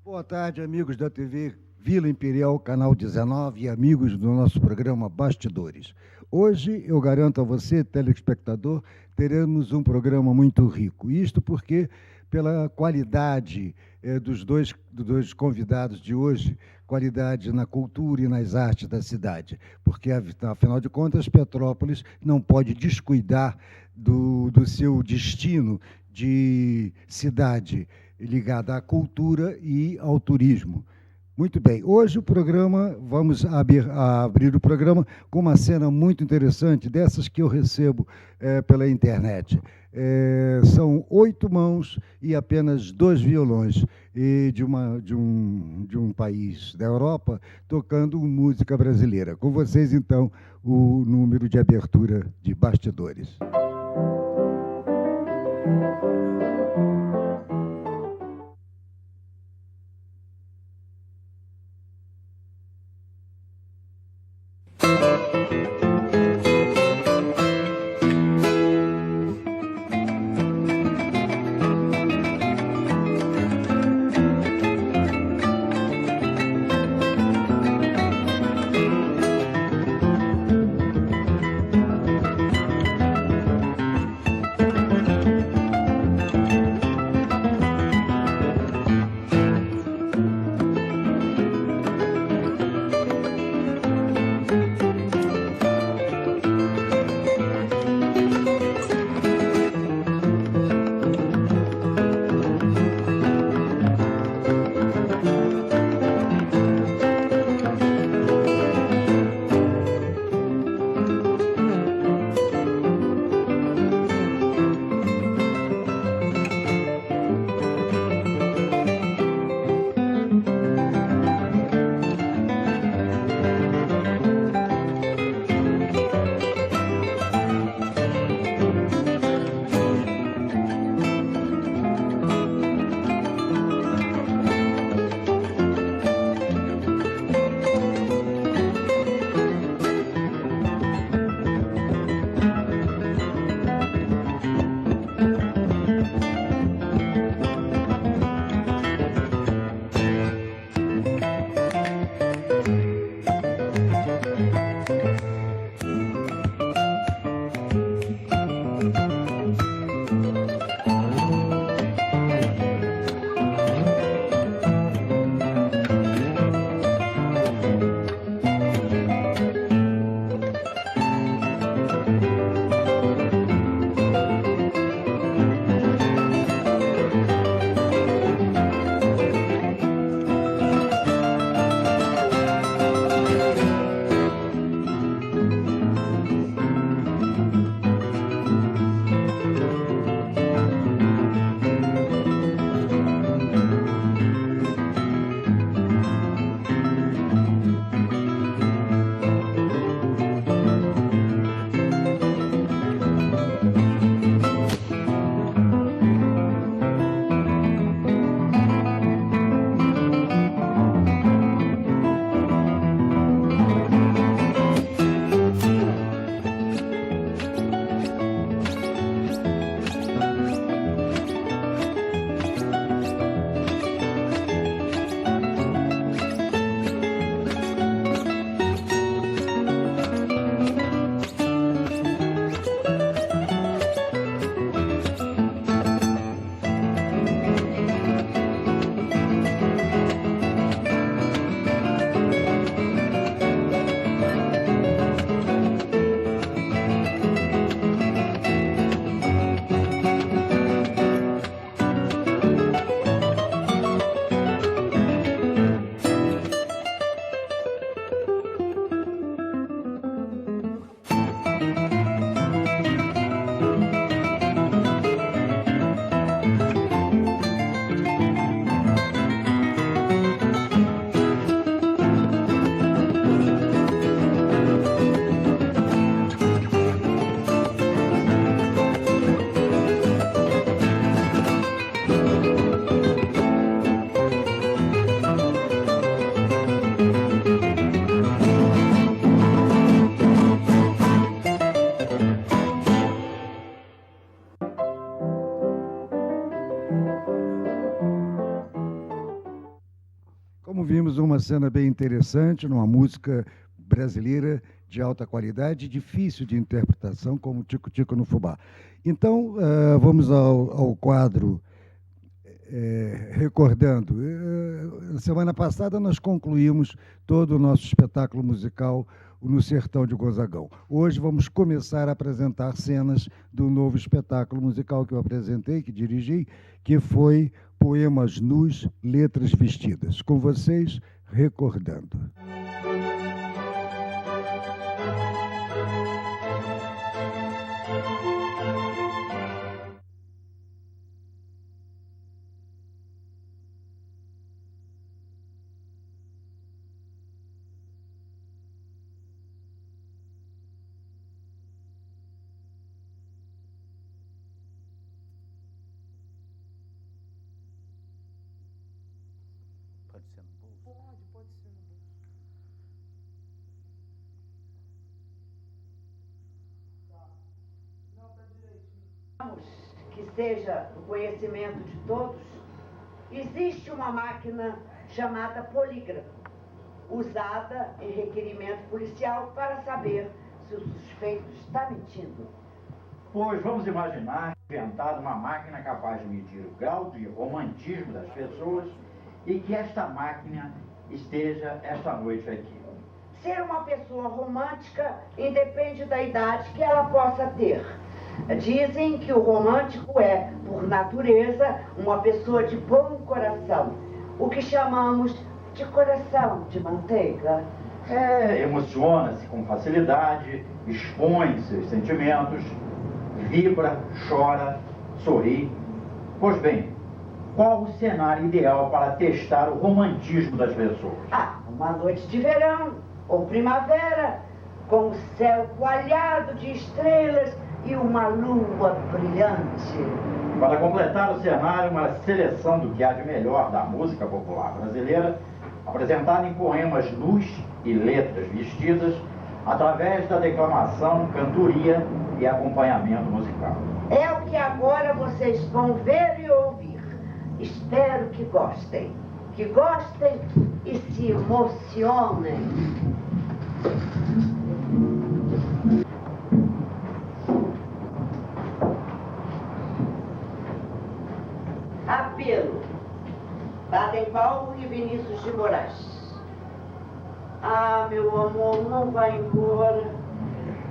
Boa tarde, amigos da TV Vila Imperial, canal 19, e amigos do nosso programa Bastidores. Hoje, eu garanto a você, telespectador, teremos um programa muito rico. Isto porque, pela qualidade dos dois convidados de hoje, qualidade na cultura e nas artes da cidade. Porque, afinal de contas, Petrópolis não pode descuidar do seu destino de cidade ligada à cultura e ao turismo. Muito bem, hoje o programa, vamos abrir o programa com uma cena muito interessante, dessas que eu recebo pela internet. São 8 mãos e apenas 2 violões e de um país da Europa tocando música brasileira. Com vocês, então, o número de abertura de Bastidores. ouvimos uma cena bem interessante, numa música brasileira de alta qualidade, difícil de interpretação, como Tico Tico no Fubá. Então, vamos ao quadro recordando. Na semana passada nós concluímos todo o nosso espetáculo musical no Sertão de Gonzagão. Hoje vamos começar a apresentar cenas do novo espetáculo musical que eu apresentei, que dirigi, que foi Poemas Nus, Letras Vestidas. Com vocês, Recordando. Pode ser no bolso? Pode ser no bolso. Tá. Não, tá direitinho. Que seja do conhecimento de todos, existe uma máquina chamada polígrafo, usada em requerimento policial para saber se o suspeito está mentindo. Pois vamos imaginar inventado uma máquina capaz de medir o grau de romantismo das pessoas e que esta máquina esteja esta noite aqui. Ser uma pessoa romântica independe da idade que ela possa ter. Dizem que o romântico é, por natureza, uma pessoa de bom coração, o que chamamos de coração de manteiga. Emociona-se com facilidade, expõe seus sentimentos, vibra, chora, sorri. Pois bem, qual o cenário ideal para testar o romantismo das pessoas? Uma noite de verão ou primavera, com o céu coalhado de estrelas e uma lua brilhante. Para completar o cenário, uma seleção do que há de melhor da música popular brasileira, apresentada em poemas nus e letras vestidas, através da declamação, cantoria e acompanhamento musical. É o que agora vocês vão ver e ouvir. Espero que gostem e se emocionem. Apelo. Baden-Powell e Vinícius de Moraes. Meu amor, não vai embora.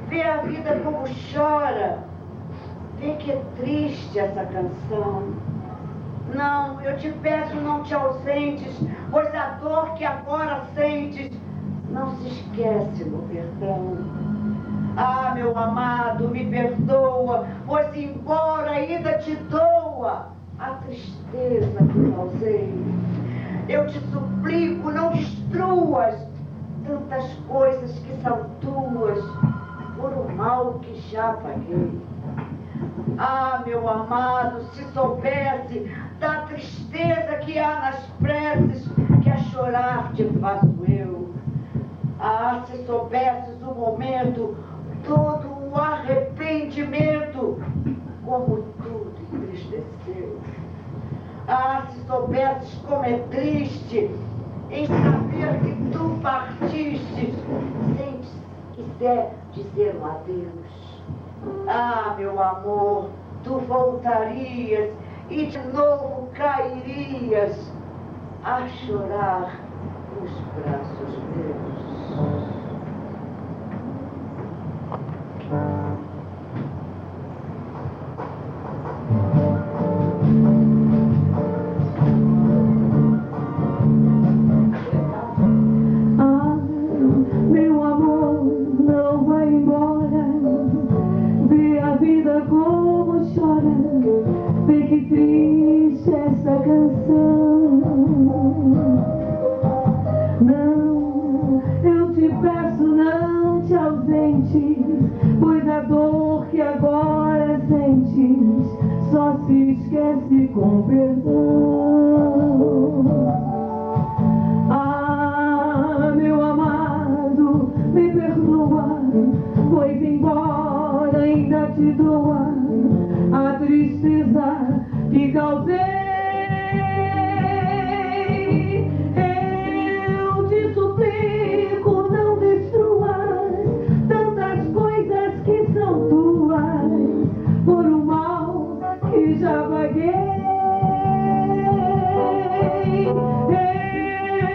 Vê a vida como chora. Vê que é triste essa canção. Não, eu te peço, não te ausentes, pois a dor que agora sentes não se esquece no perdão. Meu amado, me perdoa, pois embora ainda te doa a tristeza que causei. Eu te suplico, não destruas tantas coisas que são tuas por o mal que já paguei. Meu amado, se soubesse da tristeza que há nas preces que a chorar te faço eu. Se soubesses o momento, todo o arrependimento, como tudo entristeceu. Se soubesses como é triste em saber que tu partiste sem quiser dizer um adeus. Meu amor, tu voltarias e de novo cairias a chorar nos braços meus. Meu amor, não vai embora. Vê a vida como chora. Vê que triste essa canção. Não, eu te peço, não te ausentes, pois a dor que agora sentes só se esquece com perdão. Meu amado, me perdoa, pois embora ainda te doa a tristeza que causei. que já vaguei.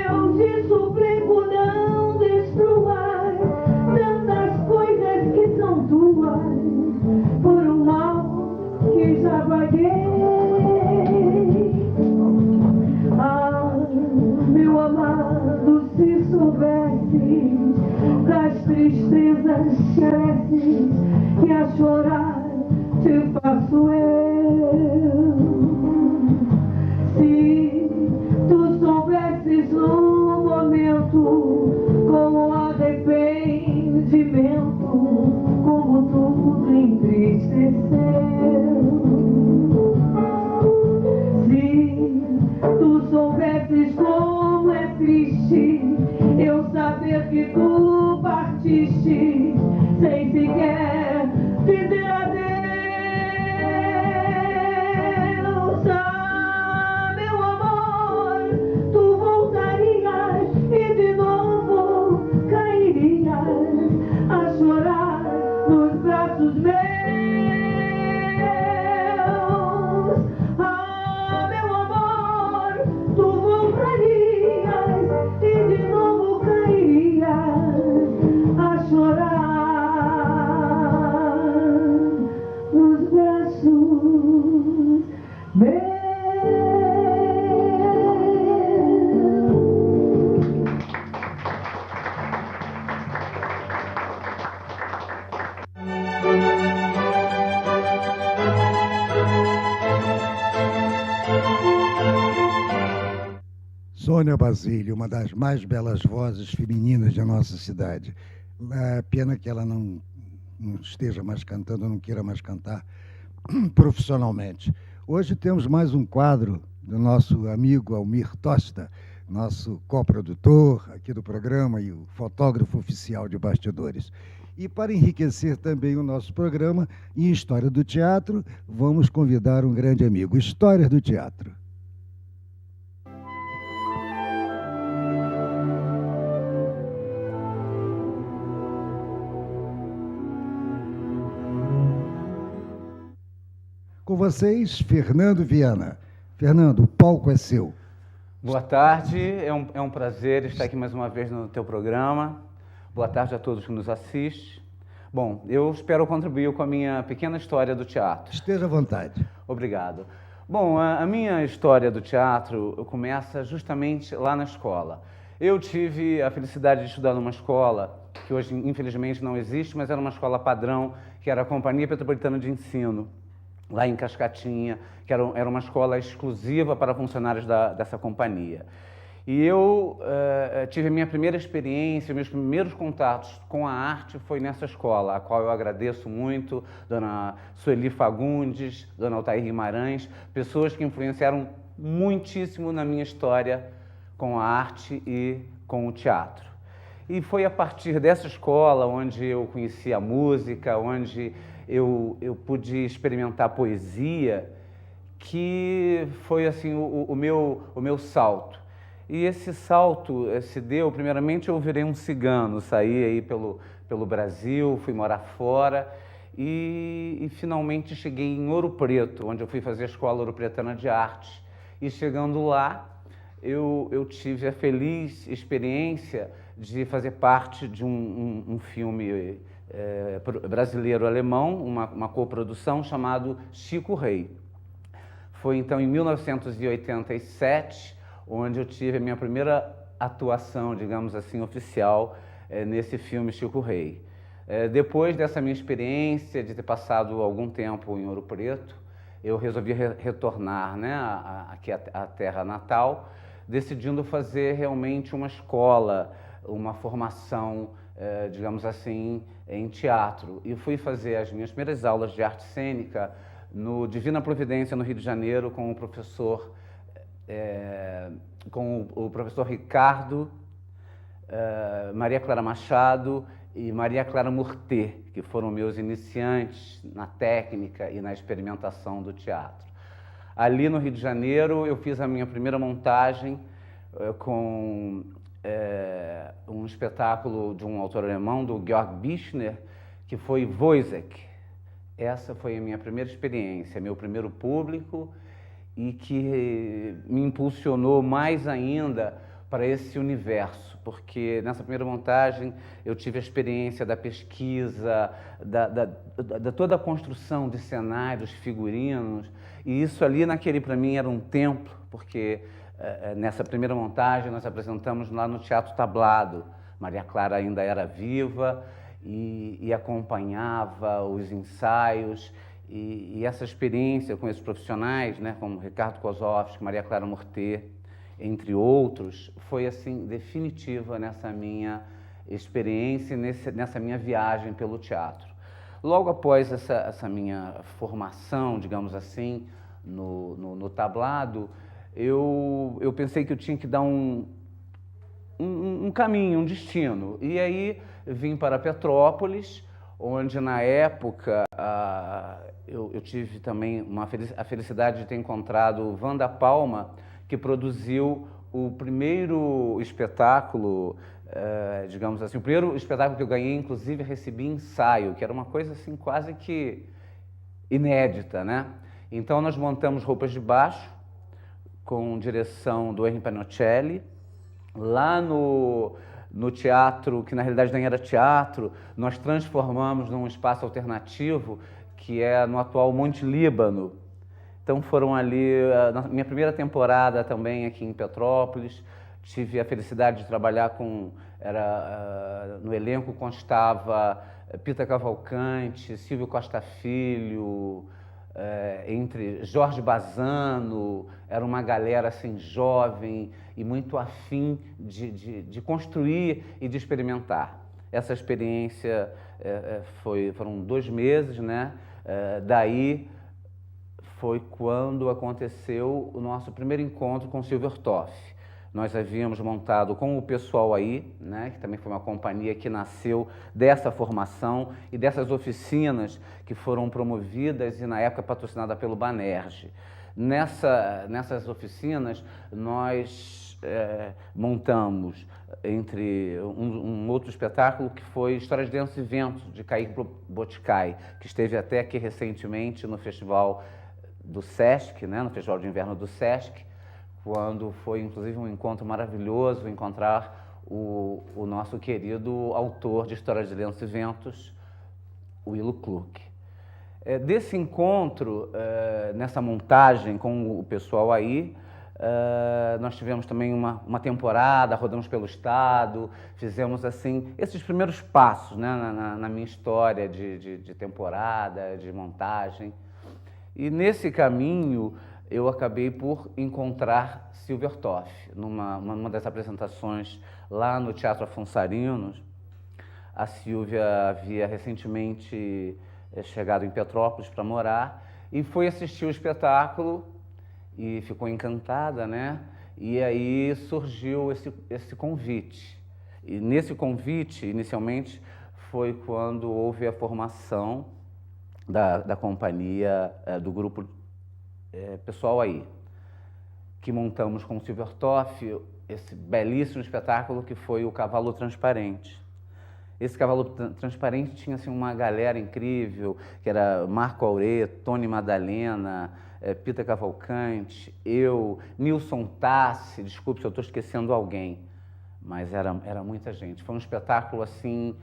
Eu te suplico, não destruas tantas coisas que são tuas, por um mal que já vaguei. Ah, meu amado, se soubesses das tristezas cresces que a chorar te faço eu. Se tu soubesses no momento com o arrependimento como tudo entristeceu. Se tu soubesses como é triste eu saber que tu partiste sem sequer dizer adeus. Ah, meu amor, tu voltarias e de novo cairias a chorar nos braços meus. Ah, meu amor, tu voltarias e de novo cairias a chorar nos braços meus. Sônia Basílio, uma das mais belas vozes femininas da nossa cidade. É pena que ela não esteja mais cantando, não queira mais cantar profissionalmente. Hoje temos mais um quadro do nosso amigo Almir Tosta, nosso coprodutor aqui do programa e o fotógrafo oficial de bastidores. E para enriquecer também o nosso programa, em História do Teatro, vamos convidar um grande amigo. História do Teatro. Com vocês, Fernando Viana. Fernando, o palco é seu. Boa tarde, é um prazer estar aqui mais uma vez no teu programa. Boa tarde a todos que nos assistem. Bom, eu espero contribuir com a minha pequena história do teatro. Esteja à vontade. Obrigado. Bom, a minha história do teatro começa justamente lá na escola. Eu tive a felicidade de estudar numa escola que hoje, infelizmente, não existe, mas era uma escola padrão, que era a Companhia Petropolitana de Ensino, lá em Cascatinha, que era uma escola exclusiva para funcionários dessa companhia. E eu tive a minha primeira experiência, meus primeiros contatos com a arte foi nessa escola, a qual eu agradeço muito, dona Sueli Fagundes, dona Altair Guimarães, pessoas que influenciaram muitíssimo na minha história com a arte e com o teatro. E foi a partir dessa escola onde eu conheci a música, onde eu pude experimentar poesia, que foi assim o meu salto. E esse salto se deu, primeiramente eu virei um cigano, saí aí pelo Brasil, fui morar fora e finalmente cheguei em Ouro Preto, onde eu fui fazer a Escola Ouropretana de Artes. E chegando lá, eu tive a feliz experiência de fazer parte de um filme brasileiro-alemão, uma coprodução chamado Chico Rei. Foi então em 1987, onde eu tive a minha primeira atuação, digamos assim, oficial nesse filme Chico Rei. Depois dessa minha experiência de ter passado algum tempo em Ouro Preto, eu resolvi retornar, né, aqui à terra natal, decidindo fazer realmente uma escola, uma formação, digamos assim, em teatro. E fui fazer as minhas primeiras aulas de arte cênica no Divina Providência, no Rio de Janeiro, com o professor Ricardo, Maria Clara Machado e Maria Clara Murté, que foram meus iniciantes na técnica e na experimentação do teatro. Ali no Rio de Janeiro, eu fiz a minha primeira montagem com um espetáculo de um autor alemão, do Georg Büchner, que foi Wojciech. essa foi a minha primeira experiência, meu primeiro público, e que me impulsionou mais ainda para esse universo, porque nessa primeira montagem eu tive a experiência da pesquisa, da toda a construção de cenários, figurinos, e isso ali naquele para mim era um templo, porque nessa primeira montagem nós apresentamos lá no Teatro Tablado. Maria Clara ainda era viva e acompanhava os ensaios, e essa experiência com esses profissionais, né, como Ricardo Kozovski, Maria Clara Mortet, entre outros, foi assim definitiva nessa minha experiência, nessa minha viagem pelo teatro. Logo após essa minha formação, digamos assim, no tablado, eu pensei que eu tinha que dar um caminho, um destino. E aí vim para Petrópolis, onde na época eu tive também a felicidade de ter encontrado Wanda Palma, que produziu o primeiro espetáculo, digamos assim, o primeiro espetáculo que eu ganhei, inclusive recebi ensaio, que era uma coisa assim quase que inédita, né? Então nós montamos Roupas de Baixo, com direção do Henri Panocelli, lá no teatro, que na realidade nem era teatro, nós transformamos num espaço alternativo, que é no atual Monte Líbano. Então foram ali, na minha primeira temporada também aqui em Petrópolis, tive a felicidade de trabalhar no elenco constava Pita Cavalcante, Silvio Costa Filho, entre Jorge Bazano, era uma galera assim jovem e muito afim de construir e de experimentar. Essa experiência foram 2 meses, né? Daí foi quando aconteceu o nosso primeiro encontro com o Silvertoff. Nós havíamos montado com o pessoal aí, né, que também foi uma companhia que nasceu dessa formação e dessas oficinas que foram promovidas e na época patrocinada pelo Banerje. Nessas oficinas nós montamos entre um outro espetáculo que foi Histórias de Lenços e Ventos, de Kaique Boticai, que esteve até aqui recentemente no Festival do Sesc, né, no Festival de Inverno do Sesc, quando foi inclusive um encontro maravilhoso encontrar o nosso querido autor de Histórias de Lenços e Ventos, o Willo Kluck. Desse encontro, nessa montagem com o pessoal aí, nós tivemos também uma temporada, rodamos pelo estado, fizemos assim esses primeiros passos, né, na minha história de temporada, de montagem. E nesse caminho eu acabei por encontrar Silvertoff, numa das apresentações lá no Teatro Afonso Arinos. A Silvia havia recentemente chegado em Petrópolis para morar e foi assistir o espetáculo e ficou encantada, né? E aí surgiu esse convite. E nesse convite, inicialmente, foi quando houve a formação da companhia, do grupo pessoal aí, que montamos com o Silvertoff esse belíssimo espetáculo que foi o Cavalo Transparente. Esse Cavalo Transparente tinha assim, uma galera incrível, que era Marco Aurê, Tony Madalena, Pita Cavalcante, eu, Nilson Tassi, desculpe se eu estou esquecendo alguém, mas era muita gente. Foi um espetáculo assim,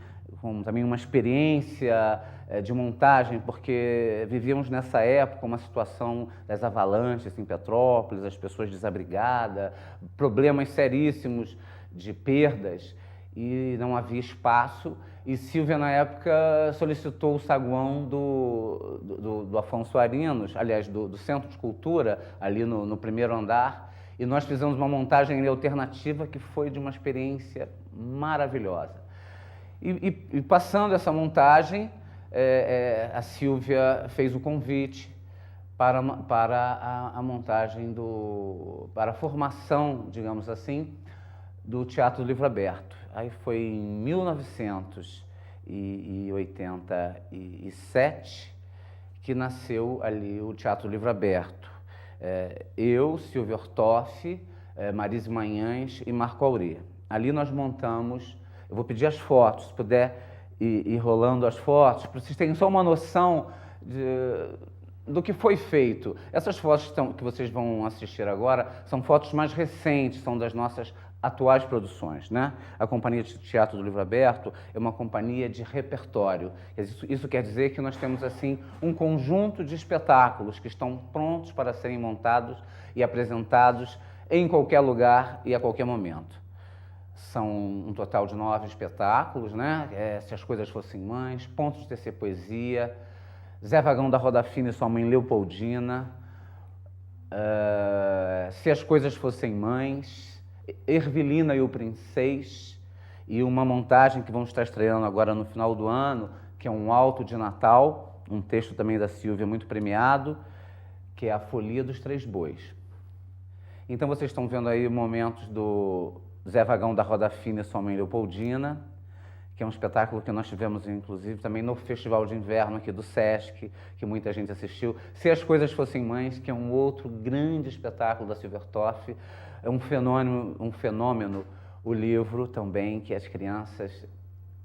com também uma experiência de montagem, porque vivíamos nessa época uma situação das avalanches em Petrópolis, as pessoas desabrigadas, problemas seríssimos de perdas, e não havia espaço. E Silvia, na época, solicitou o saguão do Afonso Arinos, aliás, do Centro de Cultura, ali no primeiro andar, e nós fizemos uma montagem alternativa que foi de uma experiência maravilhosa. E passando essa montagem, a Silvia fez o convite para a montagem, para a formação, digamos assim, do Teatro do Livro Aberto. Aí foi em 1987 que nasceu ali o Teatro do Livro Aberto. Eu, Silvio Ortoff, Marise Manhães e Marco Aurê. Ali nós montamos, eu vou pedir as fotos, se puder ir rolando as fotos, para vocês terem só uma noção do que foi feito. Essas fotos que vocês vão assistir agora são fotos mais recentes, são das nossas atuais produções, né? A Companhia de Teatro do Livro Aberto é uma companhia de repertório. Isso quer dizer que nós temos, assim, um conjunto de espetáculos que estão prontos para serem montados e apresentados em qualquer lugar e a qualquer momento. São um total de 9 espetáculos, né? Se as Coisas Fossem Mães, Pontos de Tecer Poesia, Zé Vagão da Roda Fina e Sua Mãe Leopoldina, Se as Coisas Fossem Mães, Ervilina e o Princês, e uma montagem que vamos estar estreando agora no final do ano, que é um Alto de Natal, um texto também da Sílvia muito premiado, que é A Folia dos Três Bois. Então vocês estão vendo aí momentos do Zé Vagão da Roda Fina e Sua Mãe Leopoldina, que é um espetáculo que nós tivemos, inclusive, também no Festival de Inverno aqui do Sesc, que muita gente assistiu. Se as Coisas Fossem Mães, que é um outro grande espetáculo da Silvertoff, é um fenômeno, o livro também, que as crianças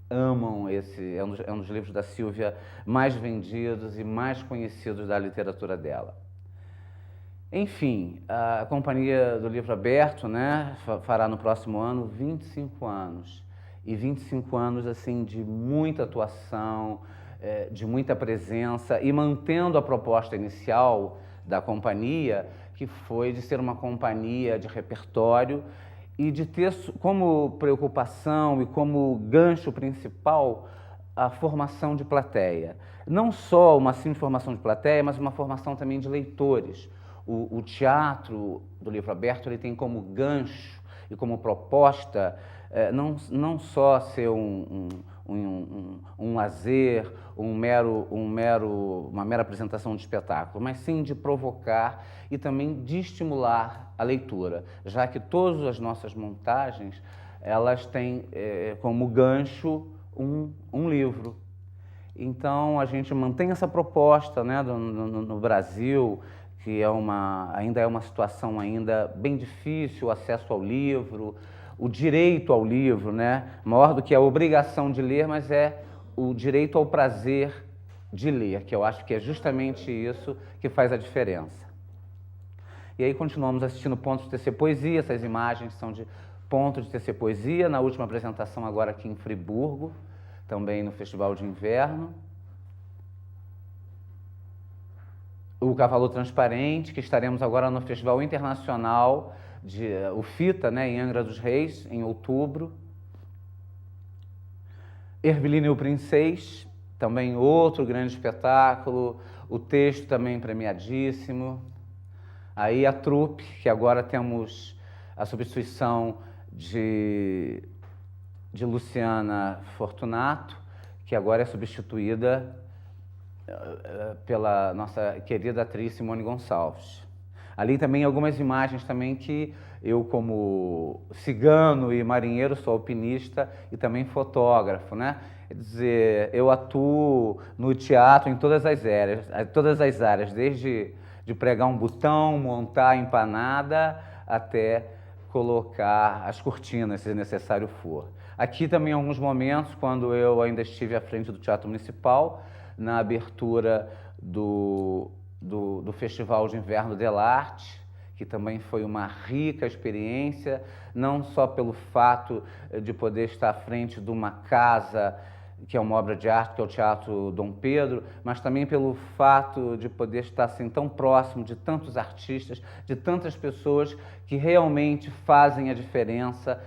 amam. É um dos livros da Sílvia mais vendidos e mais conhecidos da literatura dela. Enfim, a Companhia do Livro Aberto, né, fará no próximo ano 25 anos. E 25 anos, assim, de muita atuação, de muita presença, e mantendo a proposta inicial da companhia, que foi de ser uma companhia de repertório e de ter como preocupação e como gancho principal a formação de plateia. Não só uma simples formação de plateia, mas uma formação também de leitores. O teatro do Livro Aberto, ele tem como gancho e como proposta não só ser um lazer, uma mera apresentação de espetáculo, mas sim de provocar e também de estimular a leitura, já que todas as nossas montagens, elas têm como gancho um livro. Então, a gente mantém essa proposta, né, no Brasil, que ainda é uma situação ainda bem difícil, o acesso ao livro, o direito ao livro, né? Maior do que a obrigação de ler, mas é o direito ao prazer de ler, que eu acho que é justamente isso que faz a diferença. E aí continuamos assistindo Pontos de Tecer Poesia, essas imagens são de Pontos de Tecer Poesia, na última apresentação agora aqui em Friburgo, também no Festival de Inverno. O Cavalo Transparente, que estaremos agora no Festival Internacional o FITA, né, em Angra dos Reis, em outubro. Ervilina e o Princês, também outro grande espetáculo, o texto também premiadíssimo. Aí a trupe, que agora temos a substituição de Luciana Fortunato, que agora é substituída pela nossa querida atriz Simone Gonçalves. Ali também algumas imagens também que eu, como cigano e marinheiro, sou alpinista e também fotógrafo, né? Quer dizer, eu atuo no teatro em todas as áreas, desde de pregar um botão, montar a empanada, até colocar as cortinas, se necessário for. Aqui também alguns momentos, quando eu ainda estive à frente do Teatro Municipal, na abertura do Festival de Inverno dell'Arte, que também foi uma rica experiência, não só pelo fato de poder estar à frente de uma casa que é uma obra de arte, que é o Teatro Dom Pedro, mas também pelo fato de poder estar assim tão próximo de tantos artistas, de tantas pessoas que realmente fazem a diferença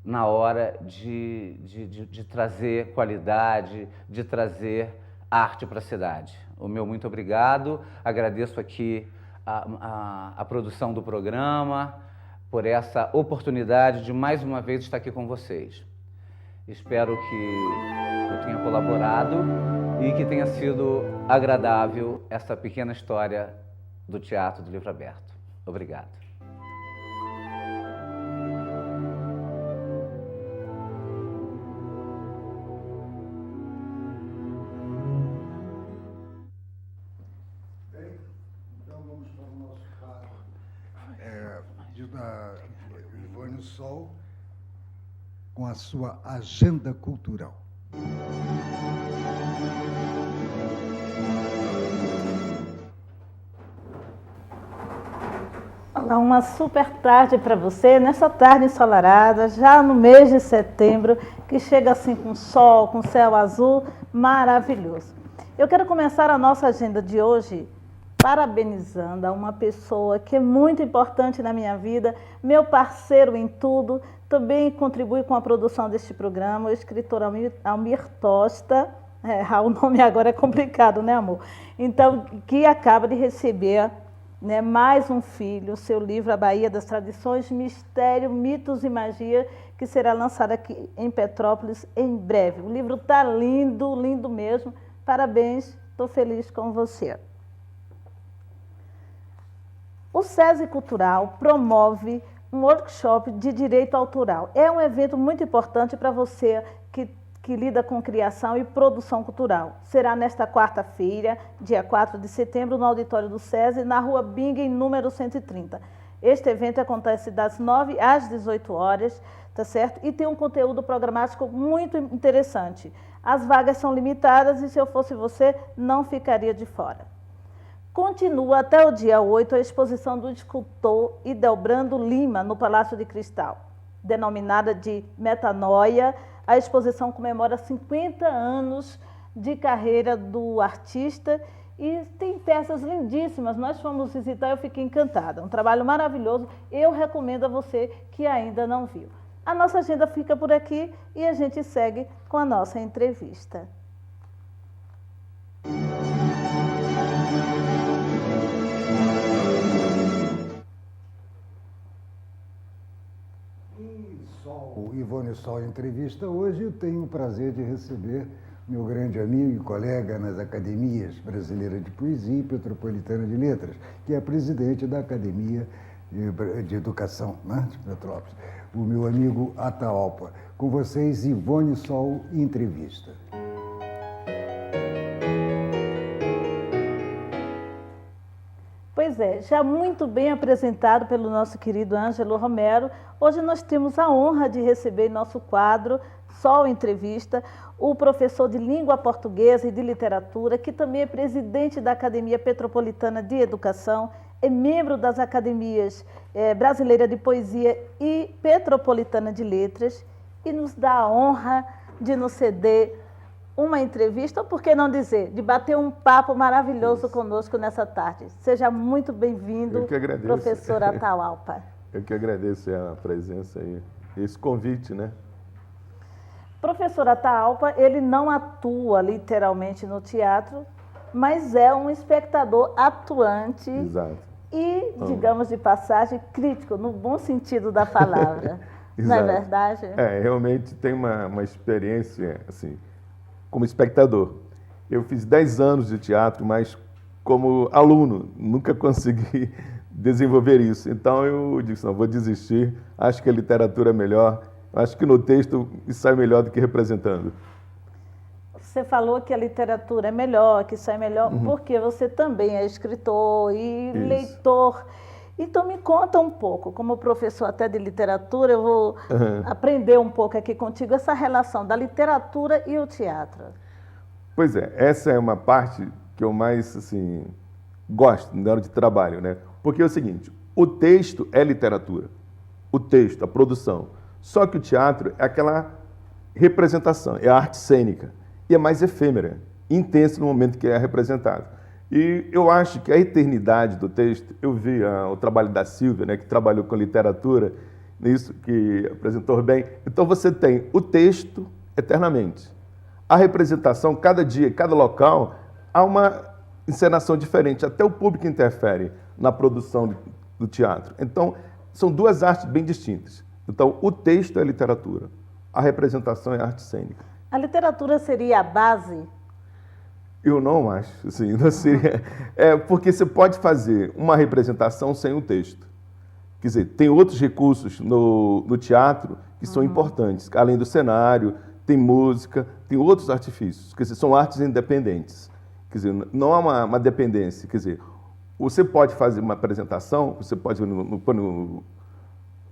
na hora de trazer qualidade, de trazer arte para a cidade. O meu muito obrigado, agradeço aqui a produção do programa por essa oportunidade de mais uma vez estar aqui com vocês. Espero que eu tenha colaborado e que tenha sido agradável essa pequena história do Teatro do Livro Aberto. Obrigado. Então vamos para o nosso quadro da Ivone Sol, com a sua agenda cultural. Olá, uma super tarde para você, nessa tarde ensolarada, já no mês de setembro, que chega assim com sol, com céu azul, maravilhoso. Eu quero começar a nossa agenda de hoje parabenizando a uma pessoa que é muito importante na minha vida, meu parceiro em tudo, também contribui com a produção deste programa, o escritor Almir Tosta. O nome agora é complicado, né, amor? Então, que acaba de receber, né, mais um filho, seu livro A Bahia das Tradições, Mistério, Mitos e Magia, que será lançado aqui em Petrópolis em breve. O livro está lindo, lindo mesmo. Parabéns, estou feliz com você. O SESI Cultural promove um workshop de direito autoral. É um evento muito importante para você que lida com criação e produção cultural. Será nesta quarta-feira, dia 4 de setembro, no auditório do SESI, na rua Bingen, número 130. Este evento acontece das 9 às 18 horas, tá certo? E tem um conteúdo programático muito interessante. As vagas são limitadas e, se eu fosse você, não ficaria de fora. Continua até o dia 8 a exposição do escultor Idelbrando Lima, no Palácio de Cristal. Denominada de Metanoia, a exposição comemora 50 anos de carreira do artista e tem peças lindíssimas. Nós fomos visitar e eu fiquei encantada. Um trabalho maravilhoso. Eu recomendo a você que ainda não viu. A nossa agenda fica por aqui e a gente segue com a nossa entrevista. O Ivone Sol Entrevista. Hoje eu tenho o prazer de receber meu grande amigo e colega nas Academias Brasileira de Poesia e Petropolitana de Letras, que é presidente da Academia de Educação, né, de Petrópolis, o meu amigo Ataopa. Com vocês, Ivone Sol Entrevista. Pois é, já muito bem apresentado pelo nosso querido Ângelo Romero, hoje nós temos a honra de receber em nosso quadro Sol Entrevista o professor de Língua Portuguesa e de Literatura, que também é presidente da Academia Petropolitana de Educação, é membro das Academias Brasileira de Poesia e Petropolitana de Letras e nos dá a honra de nos ceder uma entrevista, ou por que não dizer, de bater um papo maravilhoso conosco nessa tarde. Seja muito bem-vindo, professor Ataopa. Eu que agradeço a presença e esse convite, né? Professor Ataopa, ele não atua literalmente no teatro, mas é um espectador atuante. Exato. E, digamos de passagem, crítico, no bom sentido da palavra. Não é verdade? Realmente tem uma experiência, assim, como espectador. Eu fiz 10 anos de teatro, mas como aluno, nunca consegui desenvolver isso. Então eu disse, não, vou desistir, acho que a literatura é melhor, acho que no texto sai melhor do que representando. Você falou que a literatura é melhor, que sai melhor, porque você também é escritor e leitor. Então me conta um pouco, como professor até de literatura, eu vou aprender um pouco aqui contigo, essa relação da literatura e o teatro. Pois é, essa é uma parte que eu mais, assim, gosto na hora de trabalho, né? Porque é o seguinte, o texto é literatura, o texto, a produção. Só que o teatro é aquela representação, é a arte cênica, e é mais efêmera, intensa no momento que é representado. E eu acho que a eternidade do texto, eu vi o trabalho da Silvia, né, que trabalhou com literatura, nisso que apresentou bem. Então você tem o texto eternamente. A representação, cada dia, cada local, há uma encenação diferente. Até o público interfere na produção do teatro. Então, são duas artes bem distintas. Então, o texto é literatura, a representação é arte cênica. A literatura seria a base? Eu não acho, assim, não seria. Porque você pode fazer uma representação sem o texto. Quer dizer, tem outros recursos no teatro que são importantes. Além do cenário, tem música, tem outros artifícios. Quer dizer, são artes independentes. Quer dizer, não há uma dependência. Quer dizer, você pode fazer uma apresentação, você pode ir no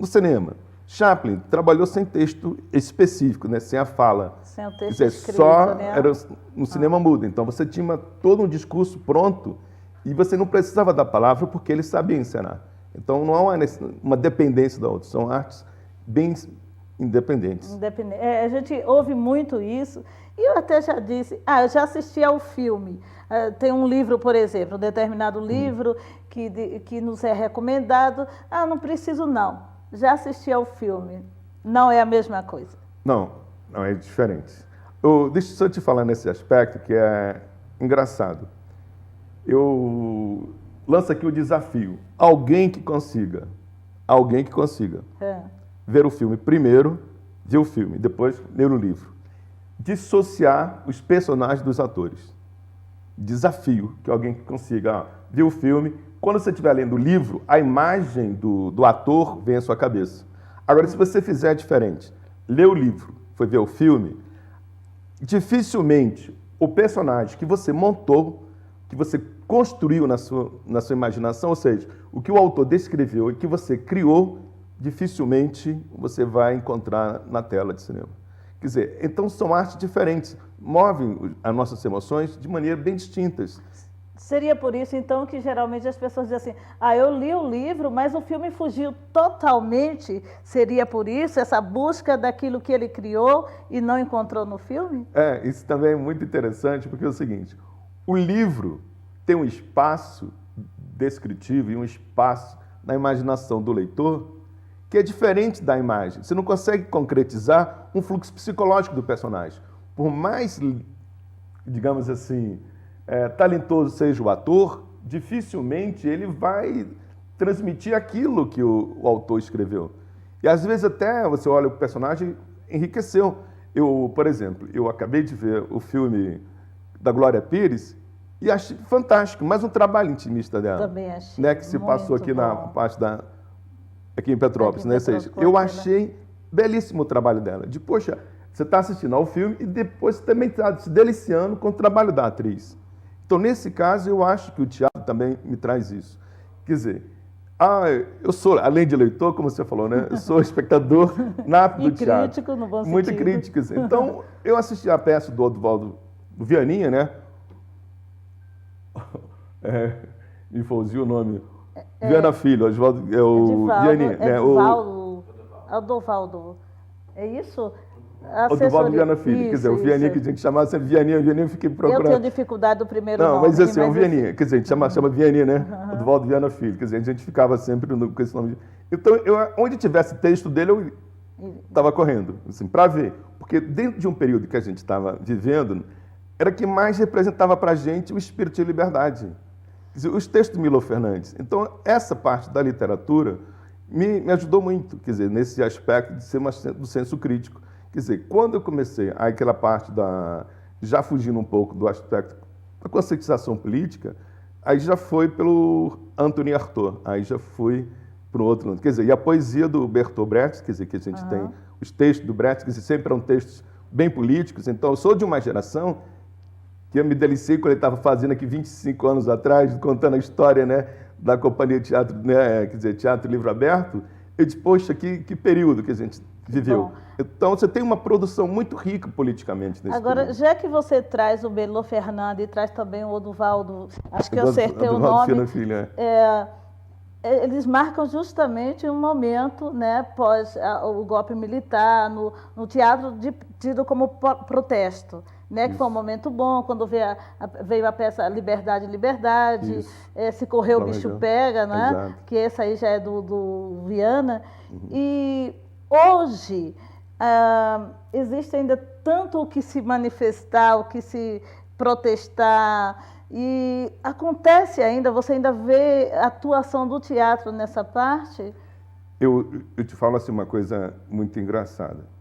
cinema. Chaplin trabalhou sem texto específico, né? Sem a fala. Sem o texto escrito, só né? Era no cinema mudo. Então você tinha todo um discurso pronto e você não precisava da palavra porque ele sabia encenar. Então, não há uma dependência da outra, são artes bem independentes. A gente ouve muito isso, e eu até já disse, eu já assisti ao filme. Tem um livro, por exemplo, um determinado livro que nos é recomendado. Não preciso não, já assisti ao filme. Não é a mesma coisa. Não é diferente. Deixa eu só te falar nesse aspecto que é engraçado. Eu lanço aqui o desafio. Alguém que consiga ver o filme primeiro, ver o filme, depois ler o livro. Dissociar os personagens dos atores. Desafio que alguém que consiga ver o filme. Quando você estiver lendo o livro, a imagem do ator vem à sua cabeça. Agora, se você fizer diferente, ler o livro, foi ver o filme, dificilmente o personagem que você montou, que você construiu na sua imaginação, ou seja, o que o autor descreveu e que você criou, dificilmente você vai encontrar na tela de cinema. Quer dizer, então são artes diferentes, movem as nossas emoções de maneira bem distintas. Seria por isso, então, que geralmente as pessoas dizem assim, eu li o livro, mas o filme fugiu totalmente. Seria por isso, essa busca daquilo que ele criou e não encontrou no filme? Isso também é muito interessante, porque é o seguinte, o livro tem um espaço descritivo e um espaço na imaginação do leitor que é diferente da imagem. Você não consegue concretizar um fluxo psicológico do personagem. Por mais, digamos assim, talentoso seja o ator, dificilmente ele vai transmitir aquilo que o autor escreveu. E às vezes até você olha o personagem, enriqueceu. Por exemplo, eu acabei de ver o filme da Glória Pires e achei fantástico, mais um trabalho intimista dela. Também achei. Né, que se passou aqui bom. na parte aqui em Petrópolis, né? Ou seja, eu achei belíssimo o trabalho dela. Poxa, você está assistindo ao filme e depois você também está se deliciando com o trabalho da atriz. Então, nesse caso, eu acho que o teatro também me traz isso. Quer dizer, eu sou, além de leitor, como você falou, né? Eu sou espectador nato do teatro. Crítico, no bom sentido. Muito crítico. Então, eu assisti a peça do Oduvaldo Vianinha, né? Me fugiu o nome. Viana Filho, Oswaldo, Vianinha. Oduvaldo. É isso? Oduvaldo Viana Filho. Quer dizer, o Vianinha que a gente chamava sempre Vianinha, eu fiquei procurando. Eu tenho dificuldade do primeiro nome. Não, mas assim, o Vianinha, assim. quer dizer, a gente chama Vianinha, né? Oduvaldo Viana Filho. Quer dizer, a gente ficava sempre com esse nome. Então, onde tivesse texto dele, eu estava correndo, assim, para ver. Porque dentro de um período que a gente estava vivendo, era que mais representava para a gente o espírito de liberdade. Quer dizer, os textos do Milo Fernandes. Então, essa parte da literatura me ajudou muito, quer dizer, nesse aspecto de ser do senso crítico. Quer dizer, quando eu comecei aquela parte já fugindo um pouco do aspecto da conscientização política, aí já foi pelo Anthony Artaud, aí já fui para o outro lado. Quer dizer, e a poesia do Bertolt Brecht, quer dizer, que a gente tem os textos do Brecht, que sempre eram textos bem políticos. Então, eu sou de uma geração que eu me deliciei quando ele estava fazendo aqui 25 anos atrás, contando a história, né, da Companhia de Teatro, né, quer dizer, Teatro Livro Aberto. Eu disse, poxa, que período que a gente viveu. Bom, então, você tem uma produção muito rica politicamente nesse agora, período. Já que você traz o Milo Fernandes e traz também o Oduvaldo, acho que eu acertei o nome, Filho, eles marcam justamente um momento, né, pós o golpe militar, no teatro tido como protesto. Né, que foi um momento bom, quando veio a peça Liberdade, Liberdade, Se Correr o Bicho Pega, né? Que esse aí já é do Viana. E hoje existe ainda tanto o que se manifestar, o que se protestar, e acontece ainda, você ainda vê a atuação do teatro nessa parte? Eu te falo assim uma coisa muito engraçada.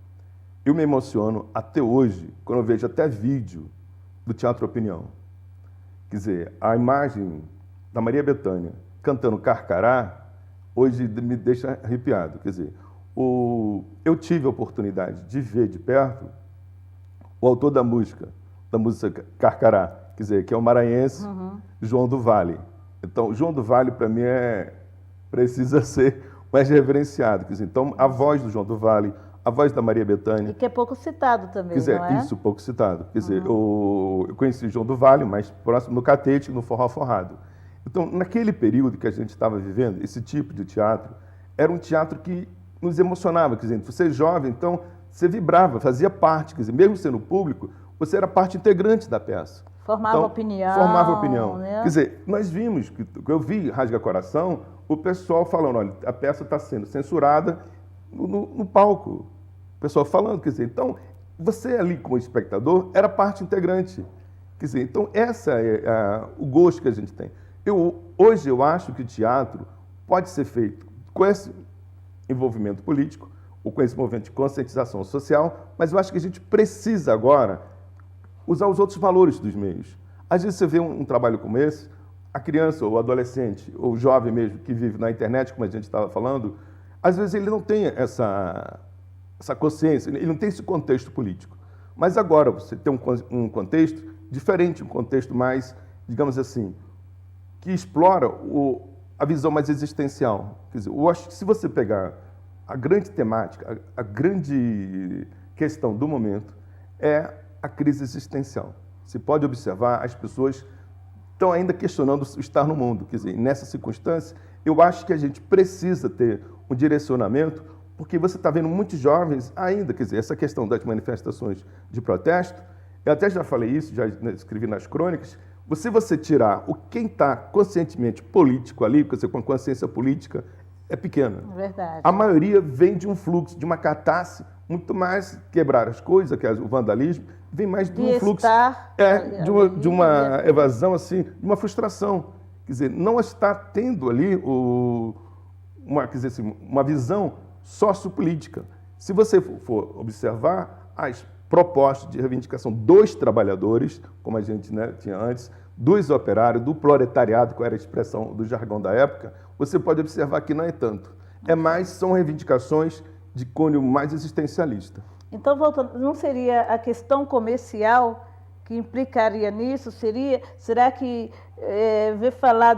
Eu me emociono até hoje, quando eu vejo até vídeo do Teatro Opinião. Quer dizer, a imagem da Maria Bethânia cantando Carcará, hoje me deixa arrepiado. Quer dizer, eu tive a oportunidade de ver de perto o autor da música Carcará, quer dizer, que é o maranhense João do Vale. Então, João do Vale, para mim, precisa ser mais reverenciado. Quer dizer, então, a voz do João do Vale, a voz da Maria Bethânia. E que é pouco citado também, quer dizer, não é? Isso, pouco citado. Quer dizer, eu conheci João do Vale, mais próximo no Catete, no Forró Forrado. Então, naquele período que a gente estava vivendo, esse tipo de teatro era um teatro que nos emocionava. Quer dizer, você é jovem, então você vibrava, fazia parte. Quer dizer, mesmo sendo público, você era parte integrante da peça. Formava Então, opinião. Formava opinião. Né? Quer dizer, nós vimos, eu vi Rasga Coração, o pessoal falando, olha, a peça está sendo censurada no palco. O pessoal falando, quer dizer, então, você ali como espectador era parte integrante. Quer dizer, então, essa é o gosto que a gente tem. Hoje eu acho que o teatro pode ser feito com esse envolvimento político, ou com esse movimento de conscientização social, mas eu acho que a gente precisa agora usar os outros valores dos meios. Às vezes você vê um trabalho como esse, a criança, ou o adolescente, ou o jovem mesmo, que vive na internet, como a gente estava falando, às vezes ele não tem essa consciência, ele não tem esse contexto político. Mas agora você tem um contexto diferente, um contexto mais, digamos assim, que explora a visão mais existencial. Quer dizer, eu acho que se você pegar a grande temática, a grande questão do momento é a crise existencial. Você pode observar, as pessoas estão ainda questionando o estar no mundo. Quer dizer, nessa circunstância, eu acho que a gente precisa ter um direcionamento, porque você está vendo muitos jovens ainda, quer dizer, essa questão das manifestações de protesto, eu até já falei isso, já escrevi nas crônicas, se você tirar quem está conscientemente político ali, quer dizer, com consciência política, é pequena. Verdade. A maioria vem de um fluxo, de uma catarse, muito mais quebrar as coisas, que é o vandalismo, vem mais de um fluxo, de uma evasão, assim, de uma frustração. Quer dizer, não está tendo ali uma visão sociopolítica. Se você for observar as propostas de reivindicação dos trabalhadores, como a gente tinha antes, dos operários, do proletariado, que era a expressão do jargão da época, você pode observar que não é tanto. São reivindicações de cunho mais existencialista. Então, voltando, não seria a questão comercial que implicaria nisso? Será que ver falar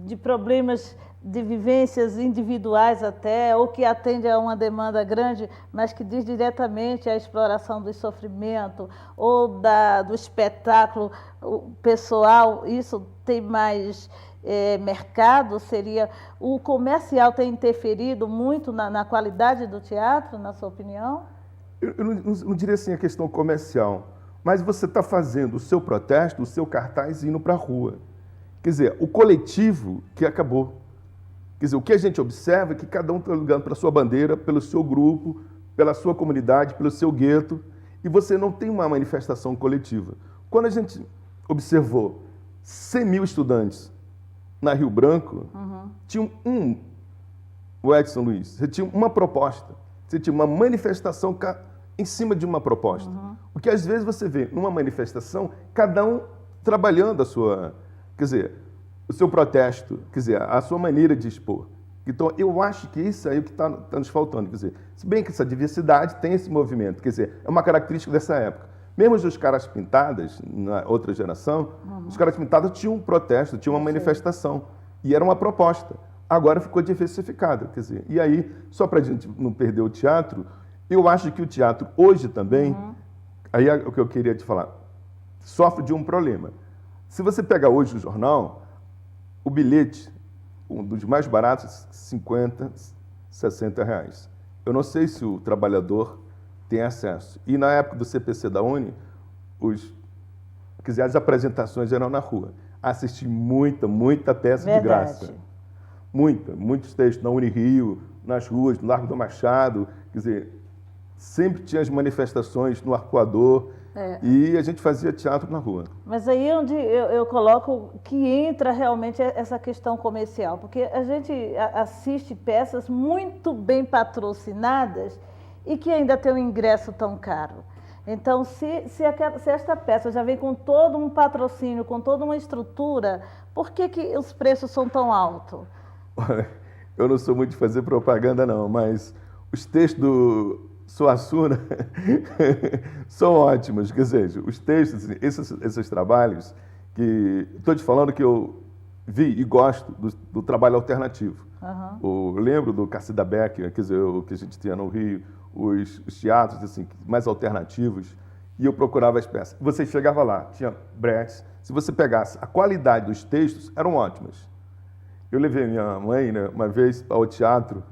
de problemas de vivências individuais até, ou que atende a uma demanda grande, mas que diz diretamente à exploração do sofrimento ou do espetáculo pessoal, isso tem mais mercado? O comercial tem interferido muito na qualidade do teatro, na sua opinião? Eu não diria assim a questão comercial, mas você está fazendo o seu protesto, o seu cartaz indo para a rua. Quer dizer, o coletivo que acabou. Quer dizer, o que a gente observa é que cada um está ligando para a sua bandeira, pelo seu grupo, pela sua comunidade, pelo seu gueto, e você não tem uma manifestação coletiva. Quando a gente observou 100 mil estudantes na Rio Branco, tinha o Edson Luiz, você tinha uma proposta, você tinha uma manifestação em cima de uma proposta. O que às vezes você vê numa manifestação, cada um trabalhando a sua, quer dizer, o seu protesto, quer dizer, a sua maneira de expor. Então, eu acho que isso aí é o que está nos faltando. Quer dizer, se bem que essa diversidade tem esse movimento, quer dizer, é uma característica dessa época. Mesmo os caras pintadas, na outra geração, os caras pintados tinham um protesto, tinham uma manifestação. E era uma proposta. Agora ficou diversificada, quer dizer. E aí, só para a gente não perder o teatro, eu acho que o teatro hoje também, aí é o que eu queria te falar, sofre de um problema. Se você pegar hoje o jornal, o bilhete, um dos mais baratos, 50, 60 reais. Eu não sei se o trabalhador tem acesso. E na época do CPC da Uni, as apresentações eram na rua. Assisti muita peça de graça. Muitos textos na Unirio, nas ruas, no Largo do Machado. Quer dizer, sempre tinha as manifestações no Arcoador. E a gente fazia teatro na rua. Mas aí é onde eu coloco que entra realmente essa questão comercial, porque a gente assiste peças muito bem patrocinadas e que ainda tem um ingresso tão caro. Então, se esta peça já vem com todo um patrocínio, com toda uma estrutura, por que os preços são tão altos? Eu não sou muito de fazer propaganda, não, mas os textos do Suassuna são ótimos. Quer dizer, os textos, esses trabalhos, que estou te falando que eu vi e gosto do trabalho alternativo. Eu lembro do Carcida Becker, quer dizer, o que a gente tinha no Rio, os teatros assim, mais alternativos, e eu procurava as peças. Você chegava lá, tinha Brecht, se você pegasse, a qualidade dos textos eram ótimas. Eu levei minha mãe, né, uma vez ao teatro,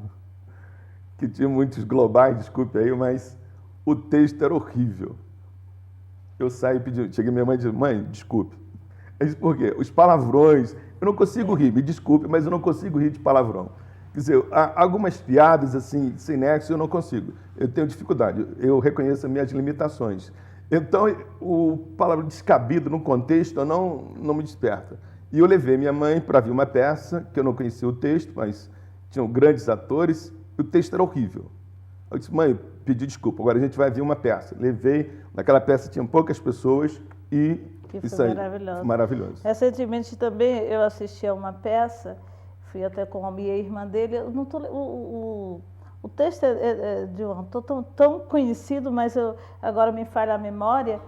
que tinha muitos globais, desculpe aí, mas o texto era horrível. Eu saí e pedi, cheguei minha mãe e disse, mãe, desculpe. Eu disse, por quê? Os palavrões, eu não consigo rir, me desculpe, mas eu não consigo rir de palavrão. Quer dizer, algumas piadas, assim, sem nexo, eu não consigo. Eu tenho dificuldade, eu reconheço as minhas limitações. Então, o palavrão descabido no contexto não me desperta. E eu levei minha mãe para ver uma peça, que eu não conhecia o texto, mas tinham grandes atores, e o texto era horrível. Eu disse, mãe, pedi desculpa, agora a gente vai ver uma peça. Levei, naquela peça tinham poucas pessoas e Que isso foi aí, maravilhoso. maravilhoso. Recentemente também eu assisti a uma peça, fui até com a minha irmã dele, eu não tô, o texto é de um autor tão conhecido, mas agora me falha a memória,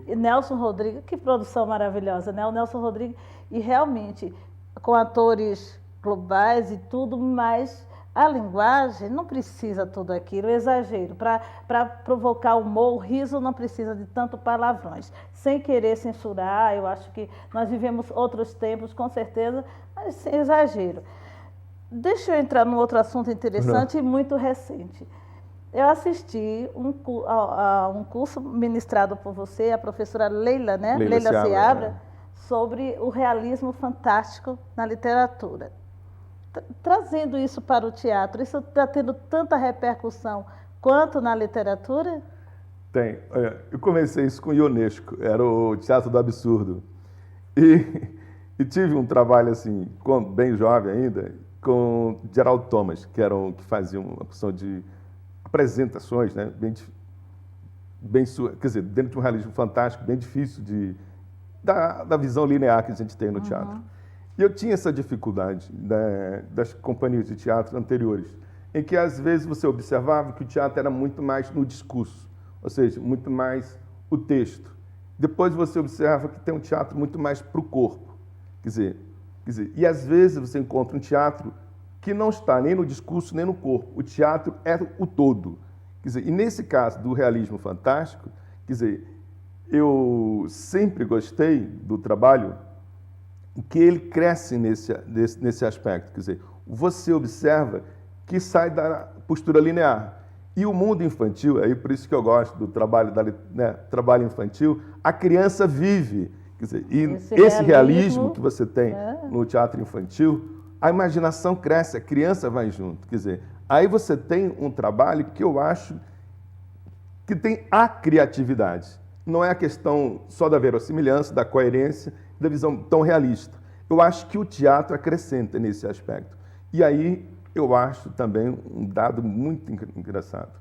Nelson Rodrigues, que produção maravilhosa, né? O Nelson Rodrigues, e realmente, com atores globais e tudo, mas a linguagem não precisa tudo aquilo, exagero. Para provocar humor, o riso não precisa de tanto palavrões. Sem querer censurar, eu acho que nós vivemos outros tempos, com certeza, mas sem exagero. Deixa eu entrar num outro assunto interessante e muito recente. Eu assisti a um curso ministrado por você, a professora Leila, né? Leila Seabra, sobre o realismo fantástico na literatura. Trazendo isso para o teatro, isso está tendo tanta repercussão quanto na literatura? Tem. Eu comecei isso com o Ionesco, era o Teatro do Absurdo. E tive um trabalho, assim, bem jovem ainda, com Geraldo Thomas, que fazia uma opção de apresentações, né, quer dizer, dentro de um realismo fantástico, bem difícil da visão linear que a gente tem no teatro. E eu tinha essa dificuldade das companhias de teatro anteriores, em que às vezes você observava que o teatro era muito mais no discurso, ou seja, muito mais o texto. Depois você observa que tem um teatro muito mais para o corpo. Quer dizer, e às vezes você encontra um teatro que não está nem no discurso nem no corpo. O teatro é o todo. Quer dizer, e nesse caso do realismo fantástico, quer dizer, eu sempre gostei do trabalho que ele cresce nesse aspecto. Quer dizer, você observa que sai da postura linear. E o mundo infantil, aí por isso que eu gosto do trabalho, trabalho infantil, a criança vive. Quer dizer, e esse realismo que você tem no teatro infantil, a imaginação cresce, a criança vai junto. Quer dizer, aí você tem um trabalho que eu acho que tem a criatividade. Não é a questão só da verossimilhança, da coerência, da visão tão realista. Eu acho que o teatro acrescenta nesse aspecto. E aí eu acho também um dado muito engraçado.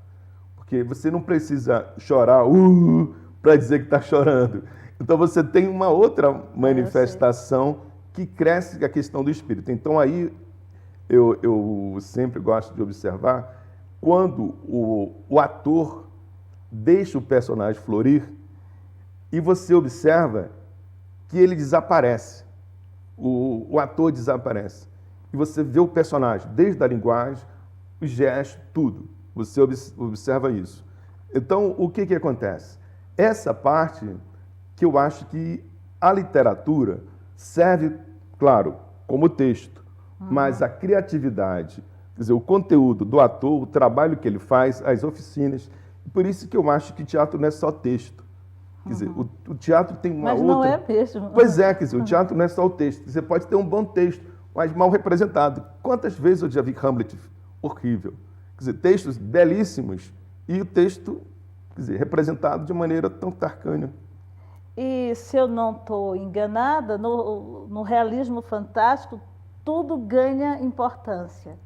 Porque você não precisa chorar para dizer que está chorando. Então você tem uma outra manifestação que cresce a questão do espírito. Então aí eu sempre gosto de observar quando o ator deixa o personagem florir e você observa que ele desaparece. O ator desaparece. E você vê o personagem, desde a linguagem, os gestos, tudo. Você observa isso. Então, o que acontece? Essa parte que eu acho que a literatura serve, claro, como texto, mas a criatividade, quer dizer, o conteúdo do ator, o trabalho que ele faz, as oficinas. Por isso que eu acho que teatro não é só texto. Quer dizer, o teatro tem uma outra... Mas não é mesmo. Pois é, quer dizer, o teatro não é só o texto. Você pode ter um bom texto, mas mal representado. Quantas vezes eu já vi Hamlet horrível? Quer dizer, textos belíssimos e o texto, quer dizer, representado de maneira tão tarcânea. E se eu não estou enganada, no realismo fantástico, tudo ganha importância.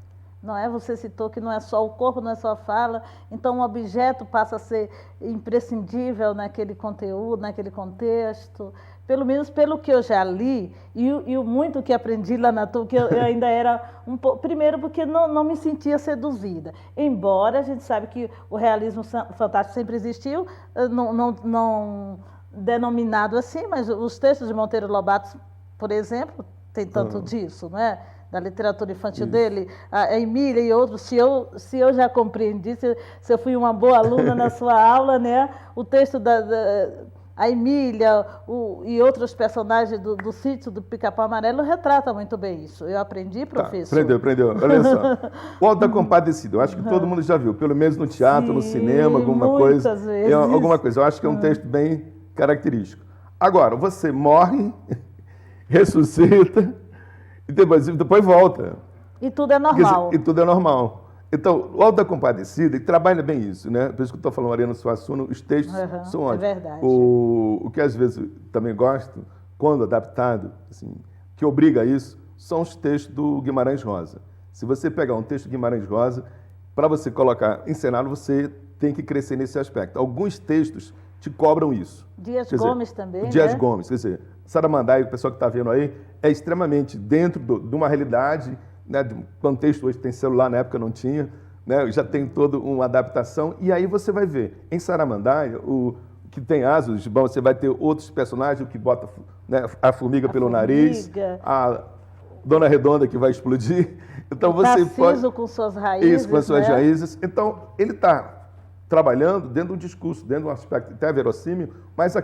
Não é? Você citou que não é só o corpo, não é só a fala, então um objeto passa a ser imprescindível naquele conteúdo, naquele contexto. Pelo menos pelo que eu já li e o muito que aprendi lá na TUC, que eu ainda era um pouco... Primeiro porque não me sentia seduzida. Embora a gente sabe que o realismo fantástico sempre existiu, não denominado assim, mas os textos de Monteiro Lobato, por exemplo, tem tanto disso, não é? Da literatura infantil dele, a Emília e outros, se eu já compreendi, se eu fui uma boa aluna na sua aula, né? O texto A Emília e outros personagens do Sítio do Pica-Pau Amarelo retratam muito bem isso. Eu aprendi, professor. Tá, aprendeu. Olha só. O Auto da Compadecida, eu acho que todo mundo já viu, pelo menos no teatro, no cinema, alguma coisa. Vezes. Alguma coisa. Eu acho que é um texto bem característico. Agora, você morre, ressuscita e depois volta. E tudo é normal. E tudo é normal. Então, o Auto da Compadecida, e trabalha bem isso, né? Por isso que eu estou falando Ariano Suassuna, os textos são ótimos. É verdade. O que às vezes eu também gosto, quando adaptado, assim, que obriga a isso, são os textos do Guimarães Rosa. Se você pegar um texto do Guimarães Rosa, para você colocar em cenário, você tem que crescer nesse aspecto. Alguns textos te cobram isso. Dias Gomes também, Dias né? Gomes, quer dizer, Saramandaia, o pessoal que está vendo aí, é extremamente dentro de uma realidade, né, de um contexto, hoje tem celular, na época não tinha, né, já tem toda uma adaptação, e aí você vai ver, em Saramandaia, o que tem asas, bom, você vai ter outros personagens, o que bota, né, a formiga pelo nariz, a Dona Redonda que vai explodir, então você pode... com suas raízes, Isso, com as suas né? raízes, então ele está trabalhando dentro de um discurso, dentro de um aspecto até verossímil, mas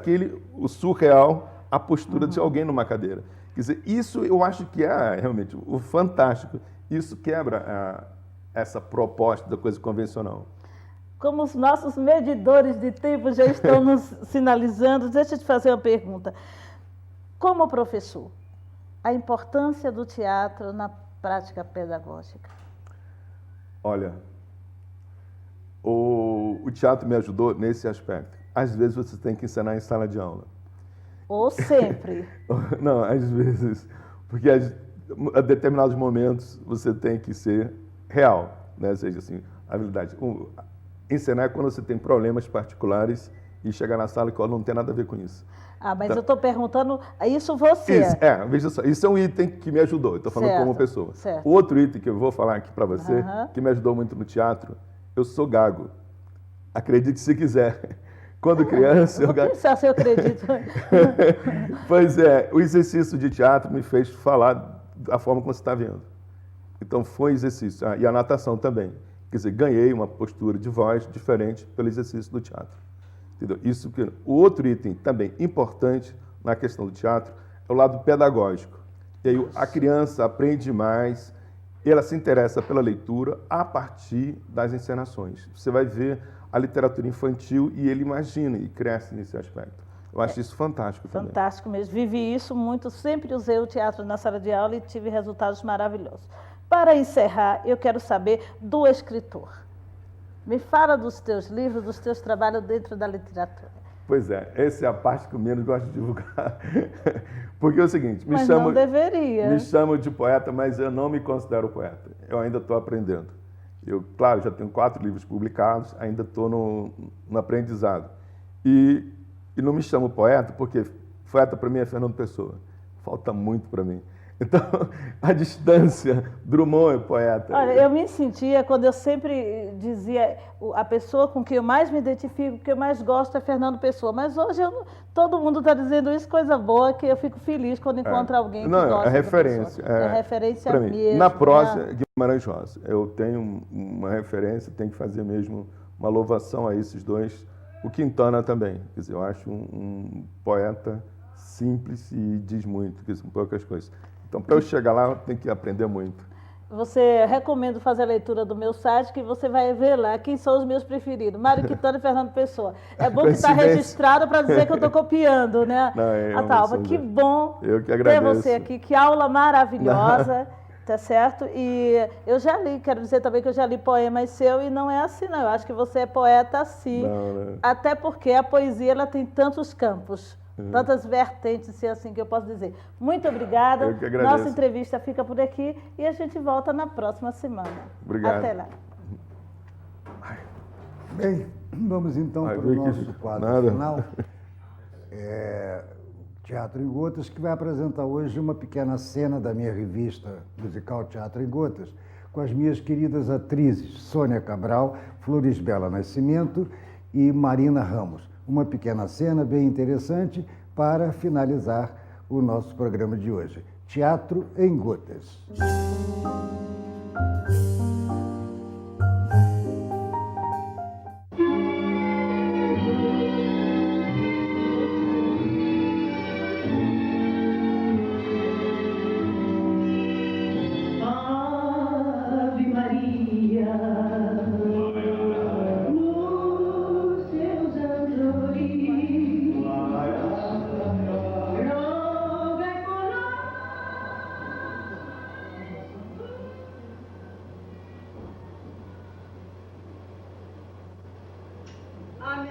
o surreal, a postura de alguém numa cadeira. Quer dizer, isso eu acho que é realmente o fantástico. Isso quebra essa proposta da coisa convencional. Como os nossos medidores de tempo já estão nos sinalizando, deixa eu te fazer uma pergunta. Como professor, a importância do teatro na prática pedagógica? Olha, o teatro me ajudou nesse aspecto. Às vezes você tem que ensinar em sala de aula. Ou sempre? Não, às vezes. Porque a determinados momentos você tem que ser real, né? Ou seja, assim, a verdade. Ensinar é quando você tem problemas particulares e chegar na sala que não tem nada a ver com isso. Ah, mas Então, eu estou perguntando, isso você? Veja só, isso é um item que me ajudou, eu estou falando como pessoa. Certo. O outro item que eu vou falar aqui para você, que me ajudou muito no teatro, eu sou gago. Acredite se quiser. Quando criança... Vou pensar se eu acredito. Pois é, o exercício de teatro me fez falar da forma como você está vendo. Então, foi exercício. E a natação também. Quer dizer, ganhei uma postura de voz diferente pelo exercício do teatro. Entendeu? Isso que... O outro item também importante na questão do teatro é o lado pedagógico. E aí a criança aprende mais, ela se interessa pela leitura a partir das encenações. Você vai ver a literatura infantil e ele imagina e cresce nesse aspecto. Eu acho isso fantástico também. Fantástico mesmo. Vivi isso muito, sempre usei o teatro na sala de aula e tive resultados maravilhosos. Para encerrar, eu quero saber do escritor. Me fala dos teus livros, dos teus trabalhos dentro da literatura. Pois é, essa é a parte que eu menos gosto de divulgar. Porque é o seguinte, Mas não deveria. Me chamo de poeta, mas eu não me considero poeta. Eu ainda estou aprendendo. Eu, claro, já tenho 4 livros publicados, ainda estou no aprendizado. E não me chamo poeta porque poeta para mim é Fernando Pessoa. Falta muito para mim. Então, a distância, Drummond é poeta. Olha, eu me sentia, quando eu sempre dizia, a pessoa com quem eu mais me identifico, que eu mais gosto é Fernando Pessoa. Mas hoje todo mundo está dizendo isso, coisa boa, que eu fico feliz quando encontro alguém que gosta. É referência. É referência pra mim. mesmo. Na prosa, Guimarães Rosa. Eu tenho uma referência, tenho que fazer mesmo uma louvação a esses dois. O Quintana também. Quer dizer, eu acho um poeta simples e diz muito, que são poucas coisas. Então, para eu chegar lá, eu tenho que aprender muito. Você recomendo fazer a leitura do meu site, que você vai ver lá quem são os meus preferidos. Mário Quintana e Fernando Pessoa. É bom que está registrado para dizer que eu estou copiando, né? Não, Atalva, que bom eu que ter você aqui. Que aula maravilhosa, tá certo? E eu já li, quero dizer também que eu já li poemas seu e não é assim, não. Eu acho que você é poeta sim. Não. Até porque a poesia ela tem tantos campos. Tantas vertentes, se é assim que eu posso dizer. Muito obrigada. Eu que agradeço. Nossa entrevista fica por aqui e a gente volta na próxima semana. Obrigado. Até lá. Bem, vamos então para o nosso quadro final. Teatro em Gotas, que vai apresentar hoje uma pequena cena da minha revista musical Teatro em Gotas, com as minhas queridas atrizes Sônia Cabral, Florisbela Nascimento e Marina Ramos. Uma pequena cena bem interessante para finalizar o nosso programa de hoje. Teatro em Gotas.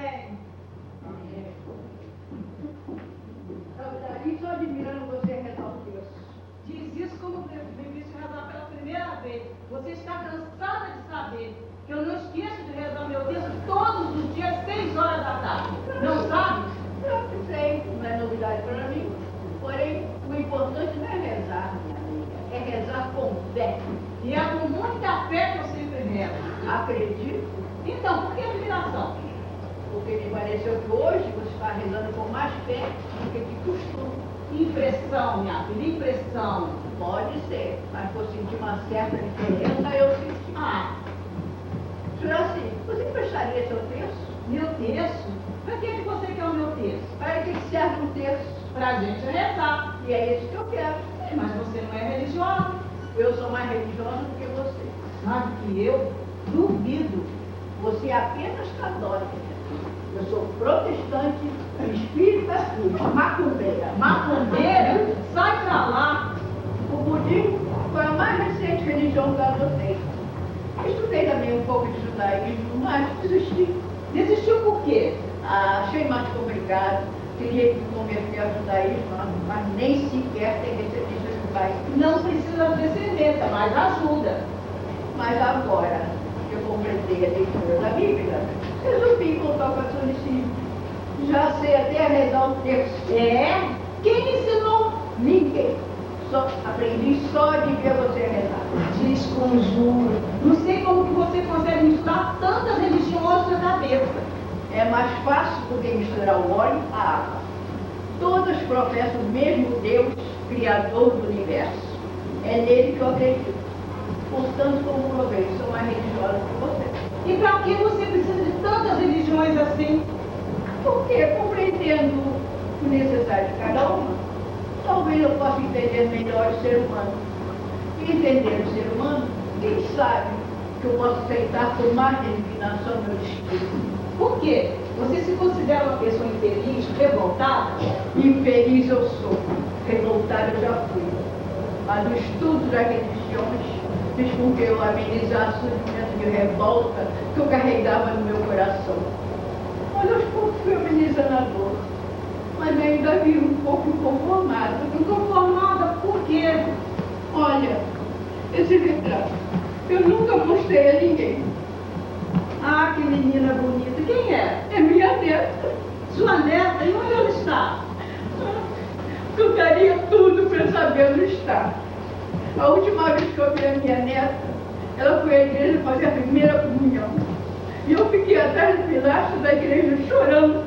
bem. Eu estou admirando você rezar o texto. Diz isso como me visto rezar pela primeira vez. Você está cansada de saber que eu não esqueço de rezar meu texto todos os dias, 6 horas da tarde. Não sabe? Eu sei, não é novidade para mim. Porém, o importante não é rezar, minha amiga, é rezar com fé. E é com muita fé que eu sempre rezo. Acredito, Então, por que admiração? porque me pareceu que hoje você está rezando com mais fé do que de costume. Impressão, minha filha, impressão. Pode ser, mas por sentir uma certa diferença, eu senti. Ah, Juraci, você emprestaria seu texto? meu texto? Para que você quer o meu texto? Para que serve um texto? Pra gente rezar. E é isso que eu quero. Mas você não é religiosa. Eu sou mais religiosa do que você. Mais do que eu? Duvido. Você é apenas católica. Eu sou protestante, espírita e macumbeira. Macumbeira? Sai pra lá. O budismo foi a mais recente religião que eu adotei. Estudei também um pouco de judaísmo, mas desisti. Desistiu por quê? Achei mais complicado. Queria me converter ao judaísmo, mas nem sequer tem descendência judaica. Não precisa de descendência, mas ajuda. Mas agora que eu completei a leitura da Bíblia, resolvi voltar para a lição. Já sei até rezar o texto. É? Quem ensinou? Ninguém. Só aprendi só de ver você rezar. Desconjuro. Não sei como que você consegue misturar tantas religiões na cabeça. É mais fácil do que misturar o óleo à água. Todos professam o mesmo Deus, Criador do universo. É nele que eu acredito. Portanto, como provei, sou mais religiosa que você. E para que você precisa de tantas religiões assim? Porque, compreendendo o necessário de cada uma, talvez eu possa entender melhor o ser humano. E entender o ser humano, quem sabe que eu posso aceitar com mais resignação meu destino. Por quê? Você se considera uma pessoa infeliz, revoltada? Infeliz eu sou, revoltada eu já fui. Mas o estudo das religiões fez com que eu amenizasse o sentimento de revolta que eu carregava no meu coração. Mas aos poucos fui amenizando a dor. Mas ainda vi um pouco inconformada. Inconformada por quê? Olha, esse retrato, eu nunca mostrei a ninguém. Ah, que menina bonita. Quem é? É minha neta. Sua neta? E onde ela está? Eu daria tudo para saber onde está. A última vez que eu vi a minha neta, ela foi à igreja fazer a primeira comunhão. E eu fiquei atrás do pilastro da igreja chorando.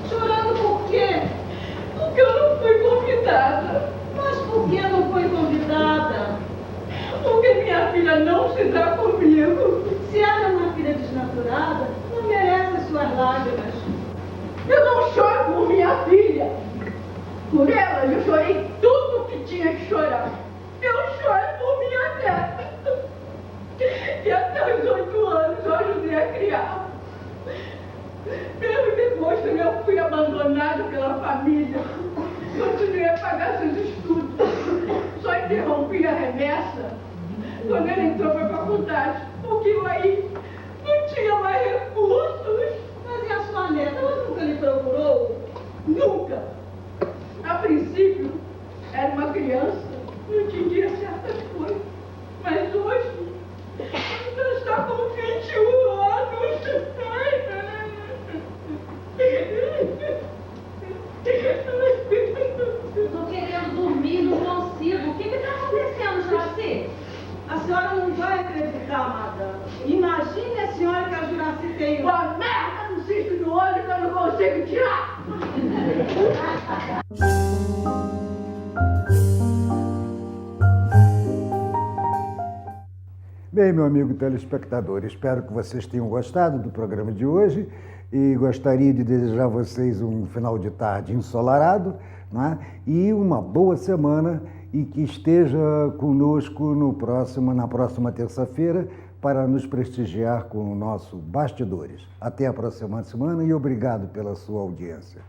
Chorando por quê? Porque eu não fui convidada. Mas por que não foi convidada? Porque minha filha não se dá comigo. Se ela é uma filha desnaturada, não merece as suas lágrimas. Eu não choro por minha filha. Por ela, eu chorei tudo que tinha que chorar. Eu choro por minha neta. E até os 8 anos eu ajudei a criar. Mesmo depois que eu fui abandonado pela família, continuei a pagar seus estudos. Só interrompi a remessa quando ele entrou para a faculdade, porque eu aí não tinha mais recursos. Mas e a sua neta? Ela nunca lhe procurou? Nunca. A princípio, era uma criança, não entendia certas coisas. Mas hoje, ela está com 21 anos. Estou querendo dormir, não consigo. O que está acontecendo, Juraci? A senhora não vai acreditar, madame. Imagine a senhora que a Juraci tem Uma merda no cisto do olho que eu não consigo tirar. Bem, meu amigo telespectador, espero que vocês tenham gostado do programa de hoje e gostaria de desejar a vocês um final de tarde ensolarado, né? E uma boa semana e que esteja conosco na próxima terça-feira para nos prestigiar com o nosso Bastidores. Até a próxima semana e obrigado pela sua audiência.